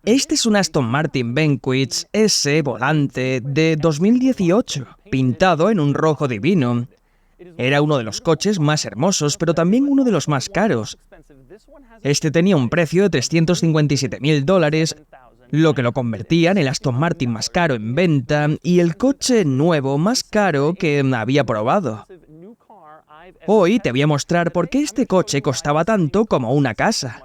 Este es un Aston Martin Vanquish S Volante de 2018, pintado en un rojo divino. Era uno de los coches más hermosos, pero también uno de los más caros. Este tenía un precio de $357.000, lo que lo convertía en el Aston Martin más caro en venta y el coche nuevo más caro que había probado. Hoy te voy a mostrar por qué este coche costaba tanto como una casa.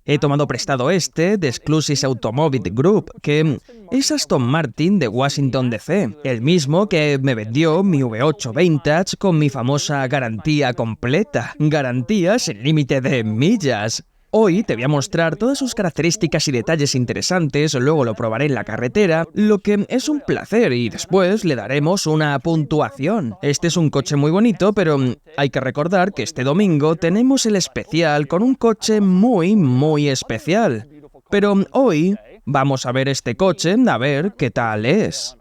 He tomado prestado este de Exclusive Automobile Group, que es Aston Martin de Washington DC, el mismo que me vendió mi V8 Vantage con mi famosa garantía completa, garantía sin límite de millas. Hoy te voy a mostrar todas sus características y detalles interesantes, luego lo probaré en la carretera, lo que es un placer, y después le daremos una puntuación. Este es un coche muy bonito, pero hay que recordar que este domingo tenemos el especial con un coche muy especial. Pero hoy vamos a ver este coche, a ver qué tal es.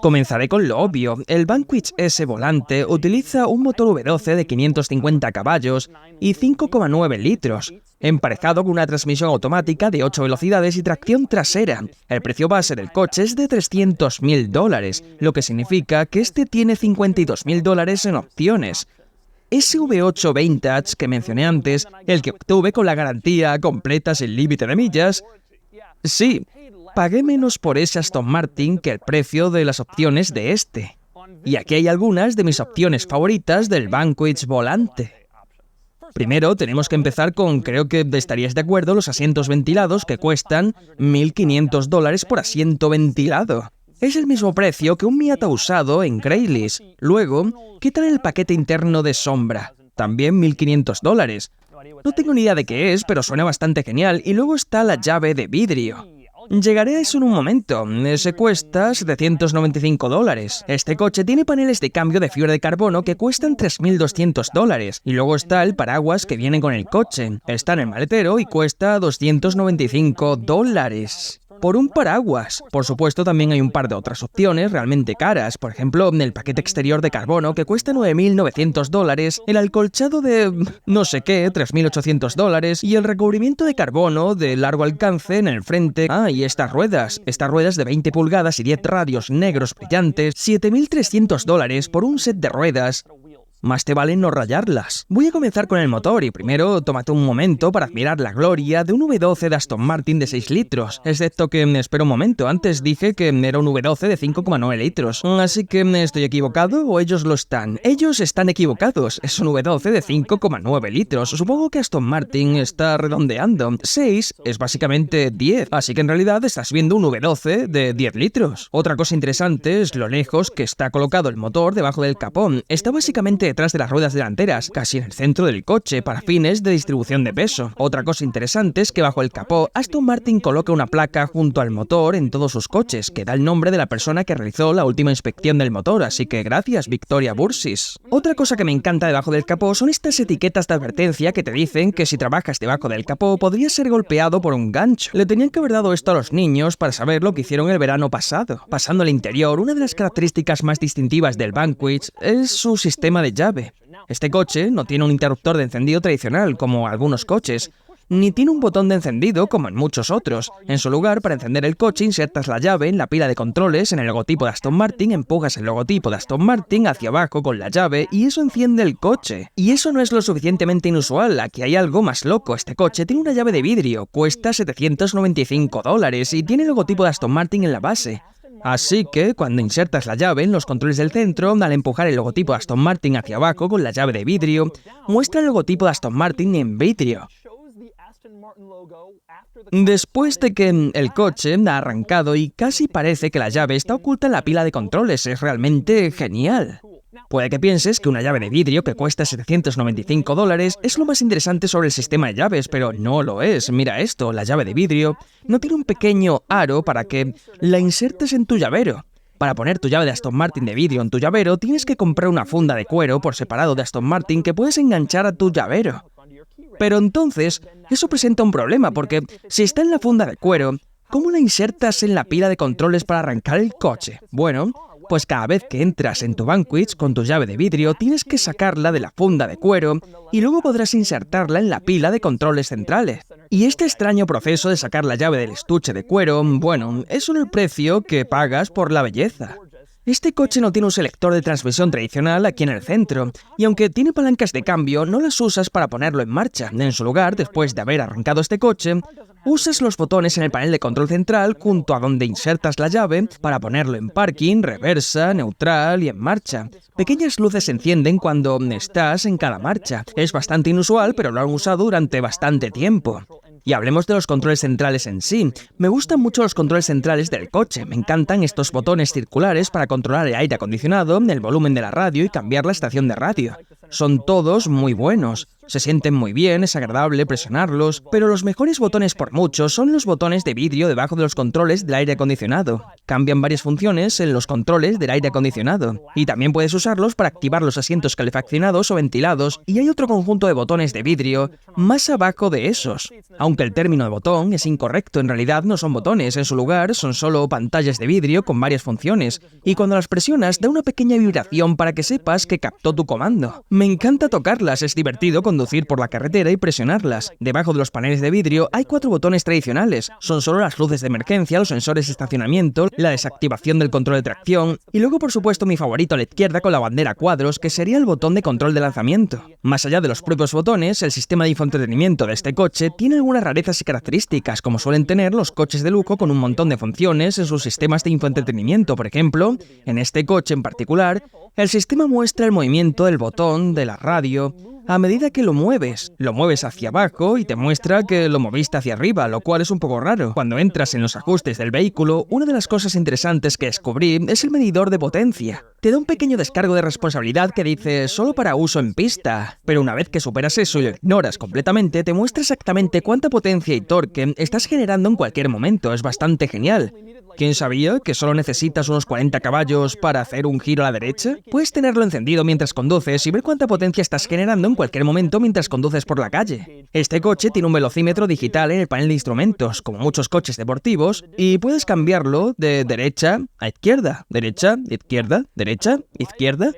Comenzaré con lo obvio. El Vanquish S Volante utiliza un motor V12 de 550 caballos y 5,9 litros, emparejado con una transmisión automática de 8 velocidades y tracción trasera. El precio base del coche es de $300.000, lo que significa que este tiene $52.000 en opciones. Ese V8 Vantage que mencioné antes, el que obtuve con la garantía completa sin límite de millas, sí, pagué menos por ese Aston Martin que el precio de las opciones de este. Y aquí hay algunas de mis opciones favoritas del Vanquish Volante. Primero tenemos que empezar con, creo que estarías de acuerdo, los asientos ventilados que cuestan $1.500 por asiento ventilado. Es el mismo precio que un Miata usado en Craigslist. Luego, ¿qué tal el paquete interno de sombra? También $1.500. No tengo ni idea de qué es, pero suena bastante genial. Y luego está la llave de vidrio. Llegaré a eso en un momento. Ese cuesta $795. Este coche tiene paneles de cambio de fibra de carbono que cuestan $3.200. Y luego está el paraguas que viene con el coche. Está en el maletero y cuesta $295. Por un paraguas. Por supuesto, también hay un par de otras opciones realmente caras. Por ejemplo, el paquete exterior de carbono que cuesta $9.900, el acolchado de no sé qué, $3.800 y el recubrimiento de carbono de largo alcance en el frente. Y estas ruedas de 20 pulgadas y 10 radios negros brillantes, $7.300 por un set de ruedas. Más te vale no rayarlas. Voy a comenzar con el motor y primero tómate un momento para admirar la gloria de un V12 de Aston Martin de 6 litros. Excepto que, espera un momento, antes dije que era un V12 de 5,9 litros. Así que, ¿estoy equivocado o ellos lo están? Ellos están equivocados. Es un V12 de 5,9 litros. Supongo que Aston Martin está redondeando. 6 es básicamente 10. Así que en realidad estás viendo un V12 de 10 litros. Otra cosa interesante es lo lejos que está colocado el motor debajo del capó. Está básicamente detrás de las ruedas delanteras, casi en el centro del coche, para fines de distribución de peso. Otra cosa interesante es que bajo el capó, Aston Martin coloca una placa junto al motor en todos sus coches, que da el nombre de la persona que realizó la última inspección del motor, así que gracias, Victoria Bursis. Otra cosa que me encanta debajo del capó son estas etiquetas de advertencia que te dicen que si trabajas debajo del capó podrías ser golpeado por un gancho. Le tenían que haber dado esto a los niños para saber lo que hicieron el verano pasado. Pasando al interior, una de las características más distintivas del Vanquish es su sistema de llave. Este coche no tiene un interruptor de encendido tradicional, como algunos coches, ni tiene un botón de encendido como en muchos otros. En su lugar, para encender el coche, insertas la llave en la pila de controles, en el logotipo de Aston Martin, empujas el logotipo de Aston Martin hacia abajo con la llave y eso enciende el coche. Y eso no es lo suficientemente inusual, aquí hay algo más loco. Este coche tiene una llave de vidrio, cuesta $795 y tiene el logotipo de Aston Martin en la base. Así que, cuando insertas la llave en los controles del centro, al empujar el logotipo de Aston Martin hacia abajo con la llave de vidrio, muestra el logotipo de Aston Martin en vidrio. Después de que el coche ha arrancado y casi parece que la llave está oculta en la pila de controles, es realmente genial. Puede que pienses que una llave de vidrio que cuesta $795 es lo más interesante sobre el sistema de llaves, pero no lo es. Mira esto, la llave de vidrio no tiene un pequeño aro para que la insertes en tu llavero. Para poner tu llave de Aston Martin de vidrio en tu llavero, tienes que comprar una funda de cuero por separado de Aston Martin que puedes enganchar a tu llavero. Pero entonces, eso presenta un problema, porque si está en la funda de cuero, ¿cómo la insertas en la pila de controles para arrancar el coche? Bueno, Pues cada vez que entras en tu Vanquish con tu llave de vidrio, tienes que sacarla de la funda de cuero y luego podrás insertarla en la pila de controles centrales. Y este extraño proceso de sacar la llave del estuche de cuero, bueno, es solo el precio que pagas por la belleza. Este coche no tiene un selector de transmisión tradicional aquí en el centro, y aunque tiene palancas de cambio, no las usas para ponerlo en marcha. En su lugar, después de haber arrancado este coche, usas los botones en el panel de control central junto a donde insertas la llave para ponerlo en parking, reversa, neutral y en marcha. Pequeñas luces se encienden cuando estás en cada marcha. Es bastante inusual, pero lo han usado durante bastante tiempo. Y hablemos de los controles centrales en sí. Me gustan mucho los controles centrales del coche. Me encantan estos botones circulares para controlar el aire acondicionado, el volumen de la radio y cambiar la estación de radio. Son todos muy buenos. Se sienten muy bien, es agradable presionarlos, pero los mejores botones por mucho son los botones de vidrio debajo de los controles del aire acondicionado. Cambian varias funciones en los controles del aire acondicionado, y también puedes usarlos para activar los asientos calefaccionados o ventilados, y hay otro conjunto de botones de vidrio más abajo de esos. Aunque el término de botón es incorrecto, en realidad no son botones, en su lugar son solo pantallas de vidrio con varias funciones, y cuando las presionas da una pequeña vibración para que sepas que captó tu comando. Me encanta tocarlas, es divertido conducir por la carretera y presionarlas. Debajo de los paneles de vidrio hay 4 botones tradicionales. Son solo las luces de emergencia, los sensores de estacionamiento, la desactivación del control de tracción y luego por supuesto mi favorito a la izquierda con la bandera a cuadros, que sería el botón de control de lanzamiento. Más allá de los propios botones, el sistema de infoentretenimiento de este coche tiene algunas rarezas y características, como suelen tener los coches de lujo con un montón de funciones en sus sistemas de infoentretenimiento. Por ejemplo, en este coche en particular, el sistema muestra el movimiento del botón de la radio a medida que lo mueves hacia abajo y te muestra que lo moviste hacia arriba, lo cual es un poco raro. Cuando entras en los ajustes del vehículo, una de las cosas interesantes que descubrí es el medidor de potencia. Te da un pequeño descargo de responsabilidad que dice solo para uso en pista, pero una vez que superas eso y lo ignoras completamente, te muestra exactamente cuánta potencia y torque estás generando en cualquier momento. Es bastante genial. ¿Quién sabía que solo necesitas unos 40 caballos para hacer un giro a la derecha? Puedes tenerlo encendido mientras conduces y ver cuánta potencia estás generando en cualquier momento mientras conduces por la calle. Este coche tiene un velocímetro digital en el panel de instrumentos, como muchos coches deportivos, y puedes cambiarlo de derecha a izquierda, derecha, izquierda, derecha, izquierda.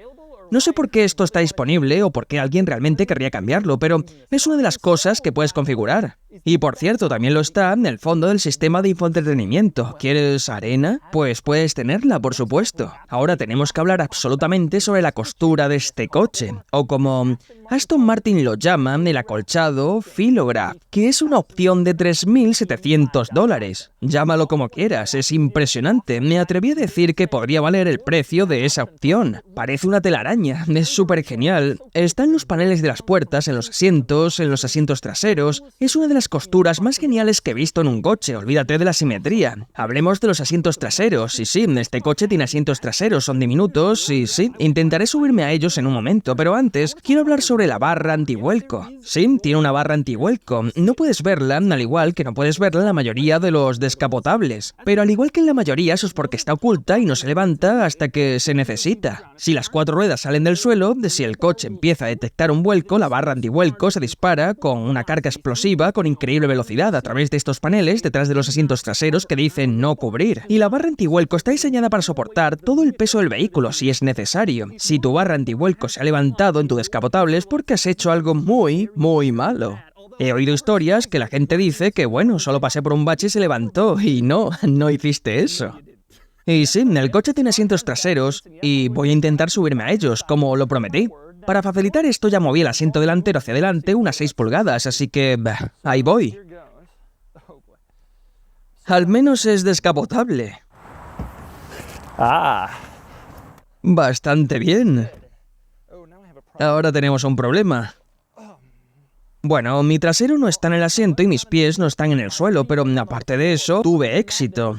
No sé por qué esto está disponible o por qué alguien realmente querría cambiarlo, pero es una de las cosas que puedes configurar. Y por cierto, también lo está en el fondo del sistema de infoentretenimiento. ¿Quieres arena? Pues puedes tenerla, por supuesto. Ahora tenemos que hablar absolutamente sobre la costura de este coche, o como Aston Martin lo llama, el acolchado Philograph, que es una opción de $3.700. Llámalo como quieras, es impresionante. Me atreví a decir que podría valer el precio de esa opción. Parece una telaraña, es súper genial. Está en los paneles de las puertas, en los asientos traseros. Es una de las costuras más geniales que he visto en un coche, olvídate de la simetría. Hablemos de los asientos traseros, y sí, este coche tiene asientos traseros, son diminutos, y sí, intentaré subirme a ellos en un momento, pero antes quiero hablar sobre la barra antivuelco. Sí, tiene una barra antivuelco, no puedes verla, al igual que no puedes verla en la mayoría de los descapotables, pero al igual que en la mayoría eso es porque está oculta y no se levanta hasta que se necesita. Si las 4 ruedas salen del suelo, si el coche empieza a detectar un vuelco, la barra antivuelco se dispara con una carga explosiva con increíble velocidad a través de estos paneles detrás de los asientos traseros que dicen no cubrir. Y la barra antivuelco está diseñada para soportar todo el peso del vehículo si es necesario. Si tu barra antivuelco se ha levantado en tu descapotable es porque has hecho algo muy, muy malo. He oído historias que la gente dice que bueno, solo pasé por un bache y se levantó, y no hiciste eso. Y sí, el coche tiene asientos traseros y voy a intentar subirme a ellos, como lo prometí. Para facilitar esto ya moví el asiento delantero hacia adelante unas 6 pulgadas, así que ahí voy. Al menos es descapotable. Bastante bien. Ahora tenemos un problema. Bueno, mi trasero no está en el asiento y mis pies no están en el suelo, pero aparte de eso, tuve éxito.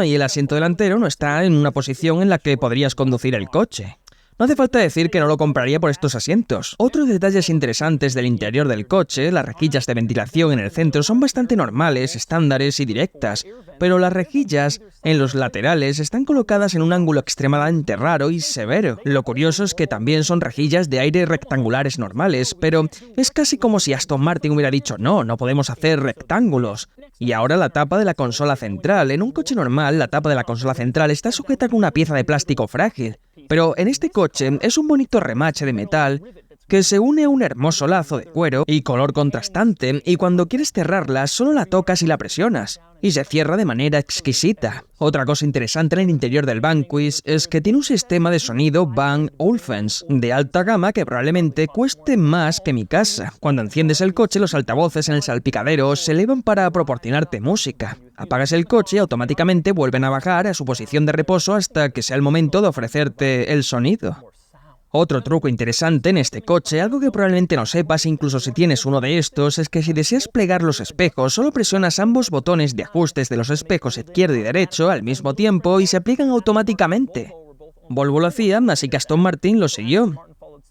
Y el asiento delantero no está en una posición en la que podrías conducir el coche. No hace falta decir que no lo compraría por estos asientos. Otros detalles interesantes del interior del coche, las rejillas de ventilación en el centro son bastante normales, estándares y directas, pero las rejillas en los laterales están colocadas en un ángulo extremadamente raro y severo. Lo curioso es que también son rejillas de aire rectangulares normales, pero es casi como si Aston Martin hubiera dicho no podemos hacer rectángulos. Y ahora la tapa de la consola central. En un coche normal, la tapa de la consola central está sujeta con una pieza de plástico frágil. Pero en este coche es un bonito remache de metal que se une a un hermoso lazo de cuero y color contrastante, y cuando quieres cerrarla solo la tocas y la presionas, y se cierra de manera exquisita. Otra cosa interesante en el interior del Vanquish es que tiene un sistema de sonido Bang & Olufsen de alta gama que probablemente cueste más que mi casa. Cuando enciendes el coche, los altavoces en el salpicadero se elevan para proporcionarte música. Apagas el coche y automáticamente vuelven a bajar a su posición de reposo hasta que sea el momento de ofrecerte el sonido. Otro truco interesante en este coche, algo que probablemente no sepas incluso si tienes uno de estos, es que si deseas plegar los espejos, solo presionas ambos botones de ajustes de los espejos izquierdo y derecho al mismo tiempo y se pliegan automáticamente. Volvo lo hacía, así que Aston Martin lo siguió,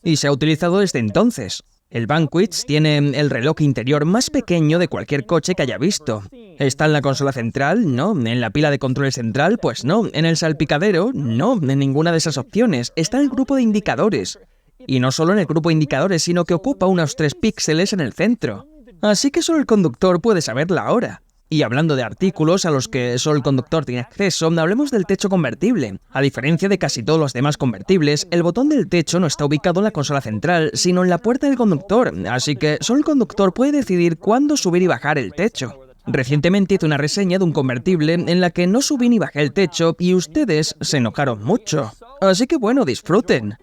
y se ha utilizado desde entonces. El Vanquish tiene el reloj interior más pequeño de cualquier coche que haya visto. ¿Está en la consola central? No. ¿En la pila de control central? Pues no. ¿En el salpicadero? No, en ninguna de esas opciones. Está en el grupo de indicadores. Y no solo en el grupo de indicadores, sino que ocupa unos 3 píxeles en el centro. Así que solo el conductor puede saber la hora. Y hablando de artículos a los que solo el conductor tiene acceso, hablemos del techo convertible. A diferencia de casi todos los demás convertibles, el botón del techo no está ubicado en la consola central, sino en la puerta del conductor, así que solo el conductor puede decidir cuándo subir y bajar el techo. Recientemente hice una reseña de un convertible en la que no subí ni bajé el techo y ustedes se enojaron mucho. Así que bueno, disfruten.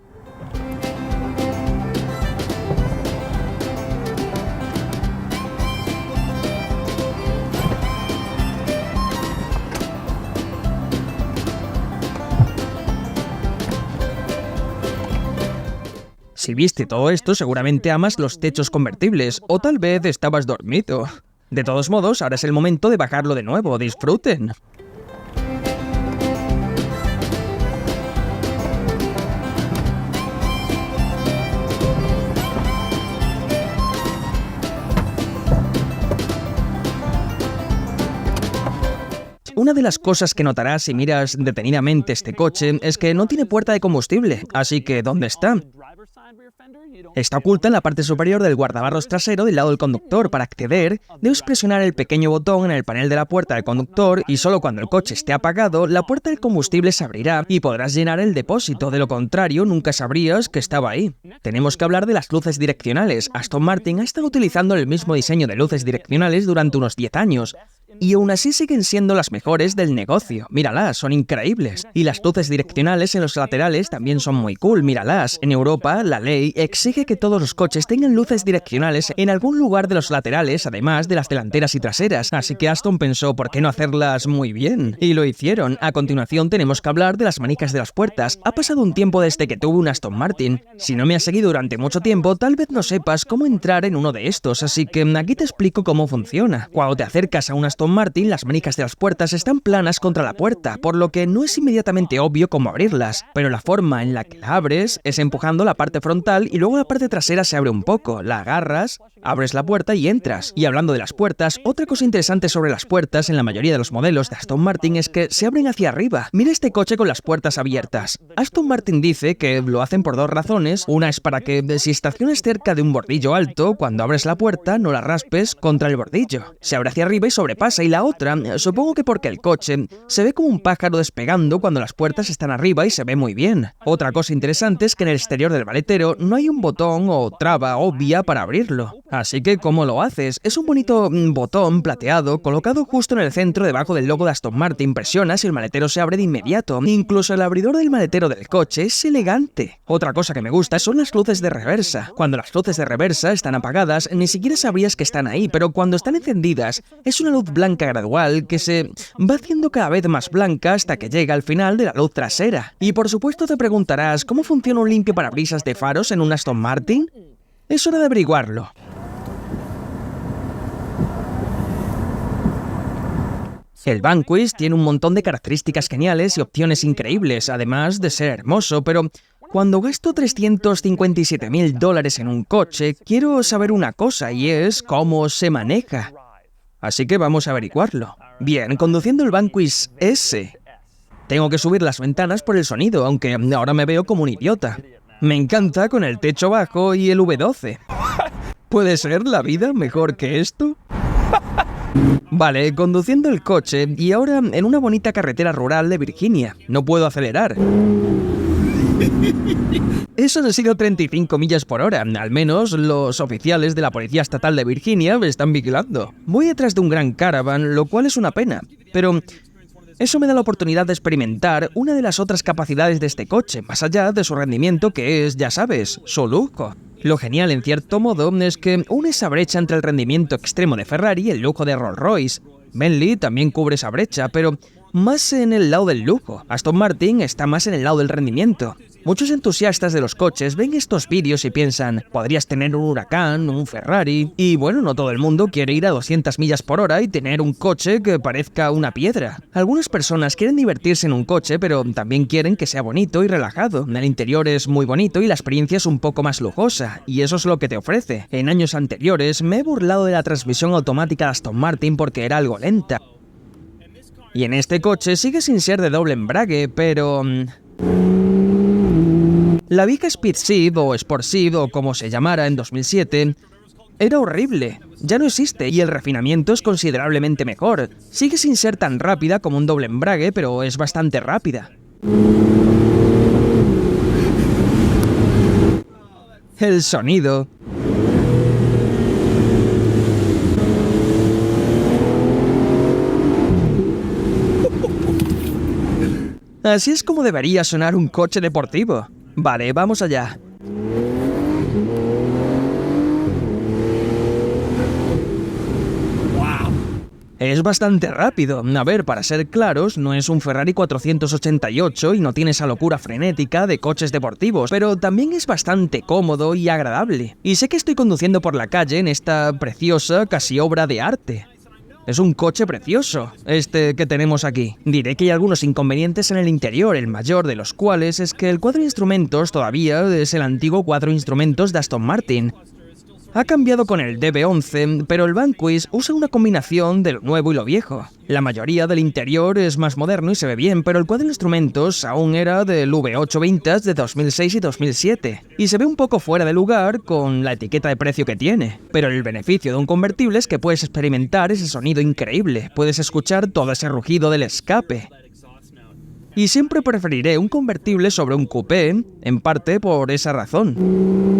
Si viste todo esto, seguramente amas los techos convertibles, o tal vez estabas dormido. De todos modos, ahora es el momento de bajarlo de nuevo. ¡Disfruten! Una de las cosas que notarás si miras detenidamente este coche es que no tiene puerta de combustible, así que ¿dónde está? Está oculta en la parte superior del guardabarros trasero del lado del conductor. Para acceder, debes presionar el pequeño botón en el panel de la puerta del conductor y solo cuando el coche esté apagado, la puerta del combustible se abrirá y podrás llenar el depósito. De lo contrario, nunca sabrías que estaba ahí. Tenemos que hablar de las luces direccionales. Aston Martin ha estado utilizando el mismo diseño de luces direccionales durante unos 10 años. Y aún así siguen siendo las mejores del negocio. Míralas, son increíbles. Y las luces direccionales en los laterales también son muy cool, míralas. En Europa, la ley exige que todos los coches tengan luces direccionales en algún lugar de los laterales, además de las delanteras y traseras. Así que Aston pensó, ¿por qué no hacerlas muy bien? Y lo hicieron. A continuación tenemos que hablar de las manicas de las puertas. Ha pasado un tiempo desde que tuve un Aston Martin. Si no me has seguido durante mucho tiempo, tal vez no sepas cómo entrar en uno de estos, así que aquí te explico cómo funciona. Cuando te acercas a un Aston Martin, las manicas de las puertas están planas contra la puerta, por lo que no es inmediatamente obvio cómo abrirlas, pero la forma en la que la abres es empujando la parte frontal y luego la parte trasera se abre un poco, la agarras, abres la puerta y entras. Y hablando de las puertas, otra cosa interesante sobre las puertas en la mayoría de los modelos de Aston Martin es que se abren hacia arriba. Mira este coche con las puertas abiertas. Aston Martin dice que lo hacen por 2 razones. Una es para que si estacionas cerca de un bordillo alto, cuando abres la puerta no la raspes contra el bordillo. Se abre hacia arriba y sobrepasa. Y la otra, supongo que porque el coche se ve como un pájaro despegando cuando las puertas están arriba y se ve muy bien. Otra cosa interesante es que en el exterior del maletero no hay un botón o traba obvia para abrirlo. Así que, ¿cómo lo haces? Es un bonito botón plateado colocado justo en el centro debajo del logo de Aston Martin. Presionas y el maletero se abre de inmediato. Incluso el abridor del maletero del coche es elegante. Otra cosa que me gusta son las luces de reversa. Cuando las luces de reversa están apagadas, ni siquiera sabrías que están ahí, pero cuando están encendidas, es una luz blanca gradual que se va haciendo cada vez más blanca hasta que llega al final de la luz trasera. Y por supuesto te preguntarás, ¿cómo funciona un limpiaparabrisas de faros en un Aston Martin? Es hora de averiguarlo. El Vanquish tiene un montón de características geniales y opciones increíbles, además de ser hermoso, pero cuando gasto $357.000 en un coche, quiero saber una cosa y es cómo se maneja. Así que vamos a averiguarlo. Bien, conduciendo el Vanquish S. Tengo que subir las ventanas por el sonido, aunque ahora me veo como un idiota. Me encanta con el techo bajo y el V12. ¿Puede ser la vida mejor que esto? Vale, conduciendo el coche y ahora en una bonita carretera rural de Virginia. No puedo acelerar. Eso han sido 35 millas por hora, al menos los oficiales de la Policía Estatal de Virginia me están vigilando. Voy detrás de un gran caravan, lo cual es una pena, pero eso me da la oportunidad de experimentar una de las otras capacidades de este coche, más allá de su rendimiento que es, ya sabes, su lujo. Lo genial, en cierto modo, es que une esa brecha entre el rendimiento extremo de Ferrari y el lujo de Rolls-Royce. Bentley también cubre esa brecha, pero más en el lado del lujo. Aston Martin está más en el lado del rendimiento. Muchos entusiastas de los coches ven estos vídeos y piensan, podrías tener un Huracán, un Ferrari... Y bueno, no todo el mundo quiere ir a 200 millas por hora y tener un coche que parezca una piedra. Algunas personas quieren divertirse en un coche, pero también quieren que sea bonito y relajado. El interior es muy bonito y la experiencia es un poco más lujosa, y eso es lo que te ofrece. En años anteriores me he burlado de la transmisión automática de Aston Martin porque era algo lenta. Y en este coche sigue sin ser de doble embrague, pero... La vieja Speed Shift o Sport Shift o como se llamara en 2007 era horrible, ya no existe y el refinamiento es considerablemente mejor. Sigue sin ser tan rápida como un doble embrague, pero es bastante rápida. El sonido... Así es como debería sonar un coche deportivo. Vale, vamos allá. Es bastante rápido. A ver, para ser claros, no es un Ferrari 488 y no tiene esa locura frenética de coches deportivos, pero también es bastante cómodo y agradable. Y sé que estoy conduciendo por la calle en esta preciosa casi obra de arte. Es un coche precioso, este que tenemos aquí. Diré que hay algunos inconvenientes en el interior, el mayor de los cuales es que el cuadro de instrumentos todavía es el antiguo cuadro de instrumentos de Aston Martin. Ha cambiado con el DB11, pero el Vanquish usa una combinación de lo nuevo y lo viejo. La mayoría del interior es más moderno y se ve bien, pero el cuadro de instrumentos aún era del V8 Vintage de 2006 y 2007, y se ve un poco fuera de lugar con la etiqueta de precio que tiene. Pero el beneficio de un convertible es que puedes experimentar ese sonido increíble, puedes escuchar todo ese rugido del escape. Y siempre preferiré un convertible sobre un coupé, en parte por esa razón.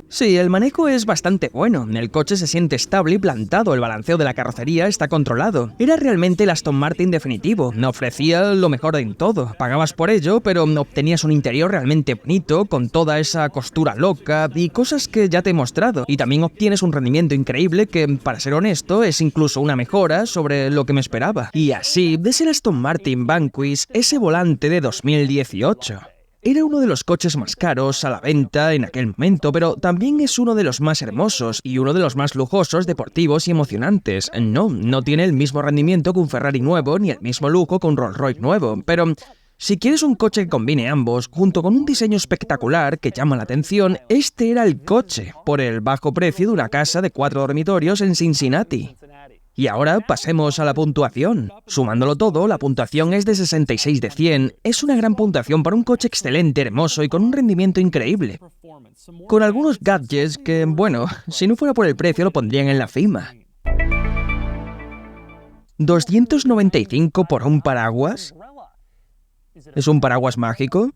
Sí, el manejo es bastante bueno, el coche se siente estable y plantado, el balanceo de la carrocería está controlado. Era realmente el Aston Martin definitivo, ofrecía lo mejor en todo. Pagabas por ello, pero obtenías un interior realmente bonito, con toda esa costura loca y cosas que ya te he mostrado. Y también obtienes un rendimiento increíble que, para ser honesto, es incluso una mejora sobre lo que me esperaba. Y así, ves el Aston Martin Vanquish, ese volante de 2018. Era uno de los coches más caros a la venta en aquel momento, pero también es uno de los más hermosos y uno de los más lujosos, deportivos y emocionantes. No tiene el mismo rendimiento que un Ferrari nuevo, ni el mismo lujo que un Rolls-Royce nuevo, pero si quieres un coche que combine ambos, junto con un diseño espectacular que llama la atención, este era el coche, por el bajo precio de una casa de 4 dormitorios en Cincinnati. Y ahora pasemos a la puntuación. Sumándolo todo, la puntuación es de 66 de 100. Es una gran puntuación para un coche excelente, hermoso y con un rendimiento increíble. Con algunos gadgets que, bueno, si no fuera por el precio lo pondrían en la cima. ¿295 por un paraguas? ¿Es un paraguas mágico?